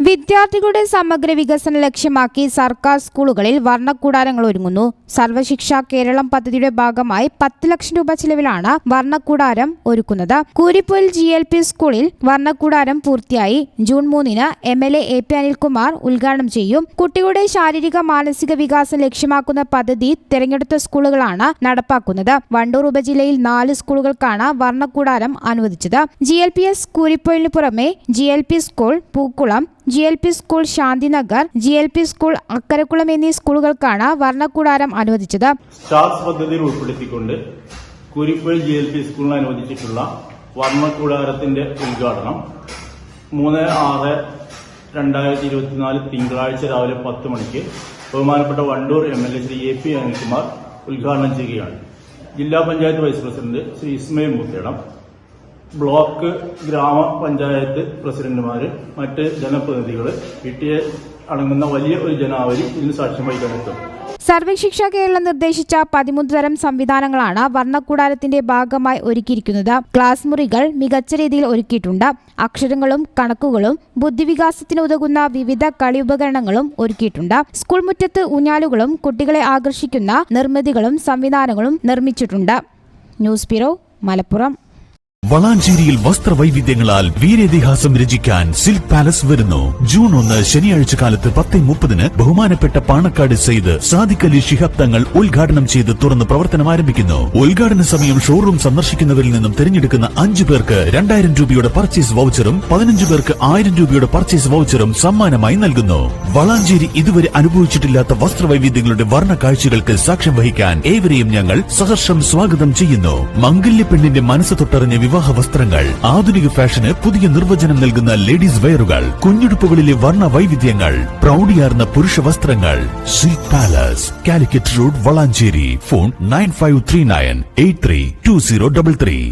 വിദ്യാർത്ഥികളുടെ സമഗ്ര വികസനം ലക്ഷ്യമാക്കി സർക്കാർ സ്കൂളുകളിൽ വർണ്ണക്കൂടാരങ്ങൾ ഒരുങ്ങുന്നു. സർവശിക്ഷ കേരളം പദ്ധതിയുടെ ഭാഗമായി 10 ലക്ഷം രൂപ ചിലവിലാണ് വർണ്ണക്കൂടാരം ഒരുക്കുന്നത്. കൂരിപ്പൊയിൽ GLP സ്കൂളിൽ വർണ്ണക്കൂടാരം പൂർത്തിയായി. ജൂൺ 3-ന് MLA AP അനിൽകുമാർ ഉദ്ഘാടനം ചെയ്യും. കുട്ടികളുടെ ശാരീരിക മാനസിക വികാസം ലക്ഷ്യമാക്കുന്ന പദ്ധതി തിരഞ്ഞെടുത്ത സ്കൂളുകളാണ് നടപ്പാക്കുന്നത്. വണ്ടൂർ ഉപജില്ലയിൽ 4 സ്കൂളുകൾക്കാണ് വർണ്ണക്കൂടാരം അനുവദിച്ചത്. GLPS കൂരിപ്പൊയിലിന് പുറമെ GLP school Pookkulam, GLP school Shanthinagar, GLP school Akkarakkulam എന്നീ സ്കൂളുകൾക്കാണ് വർണ്ണക്കൂടാരം അനുവദിച്ചത്. സ്റ്റാർസ് പദ്ധതിയിൽ ഉൾപ്പെടുത്തിക്കൊണ്ട് കൂരിപ്പൊയിൽ GLP സ്കൂളിന് അനുവദിച്ചിട്ടുള്ള വർണ്ണക്കൂടാരത്തിന്റെ ഉദ്ഘാടനം 3/6/2024 തിങ്കളാഴ്ച രാവിലെ 10 മണിക്ക് ബഹുമാനപ്പെട്ട വണ്ടൂർ MLA ശ്രീ AP അനിൽകുമാർ ഉദ്ഘാടനം ചെയ്യുകയാണ്. ജില്ലാ panchayat vice president Shri Ismail Muthedam, block grama panchayat പ്രസിഡന്റുമാര്, മറ്റ് ജനപ്രതിനിധികൾ, PTA അടങ്ങുന്ന വലിയ ഒരു ജനാവലി ഇതിന് സാക്ഷ്യം വഹിക്കാനെത്തും. സർവശിക്ഷ കേരളം നിർദ്ദേശിച്ച 13 തരം സംവിധാനങ്ങളാണ് വർണ്ണക്കൂടാരത്തിന്റെ ഭാഗമായി ഒരുക്കിയിരിക്കുന്നത്. ക്ലാസ് മുറികൾ മികച്ച രീതിയിൽ ഒരുക്കിയിട്ടുണ്ട്. അക്ഷരങ്ങളും കണക്കുകളും ബുദ്ധിവികാസത്തിന് ഉതകുന്ന വിവിധ കളി ഉപകരണങ്ങളും ഒരുക്കിയിട്ടുണ്ട്. സ്കൂൾ മുറ്റത്ത് ഊഞ്ഞാലുകളും കുട്ടികളെ ആകർഷിക്കുന്ന നിർമ്മിതികളും സംവിധാനങ്ങളും നിർമ്മിച്ചിട്ടുണ്ട്. News bureau, Malappuram. വളാഞ്ചേരിയിൽ വസ്ത്രവൈവിധ്യങ്ങളാൽ വീരേതിഹാസം രചിക്കാൻ സിൽക്ക് പാലസ് വരുന്നു. ജൂൺ 1 ശനിയാഴ്ച കാലത്ത് 10:30 ബഹുമാനപ്പെട്ട പാണക്കാട് സെയ്ദ് സാദിഖ് അലി ശിഹാബ് തങ്ങൾ ഉദ്ഘാടനം ചെയ്ത് തുറന്ന് പ്രവർത്തനം ആരംഭിക്കുന്നു. ഉദ്ഘാടന സമയം ഷോറൂം സന്ദർശിക്കുന്നവരിൽ നിന്നും തിരഞ്ഞെടുക്കുന്ന 5 പേർക്ക് 2000 രൂപയുടെ പർച്ചേസ് വൗച്ചറും 15 പേർക്ക് 1000 രൂപയുടെ പർച്ചേസ് വൗച്ചറും സമ്മാനമായി നൽകുന്നു. വളാഞ്ചേരി ഇതുവരെ അനുഭവിച്ചിട്ടില്ലാത്ത വസ്ത്രവൈവിധ്യങ്ങളുടെ വർണ്ണ കാഴ്ചകൾക്ക് സാക്ഷ്യം വഹിക്കാൻ ഏവരെയും ഞങ്ങൾ സഹർഷം സ്വാഗതം ചെയ്യുന്നു. മംഗല്യ പെണ്ണിന്റെ മനസ്സ് തൊട്ടറിഞ്ഞ വിവാഹ വസ്ത്രങ്ങൾ, ആധുനിക ഫാഷന് പുതിയ നിർവചനം നൽകുന്ന ലേഡീസ് വെയറുകൾ, കുഞ്ഞുടുപ്പുകളിലെ വർണ്ണ വൈവിധ്യങ്ങൾ, പ്രൗഢിയാർന്ന പുരുഷ വസ്ത്രങ്ങൾ. Silk palace, Calicut road, Valanchery. Phone 9539832033.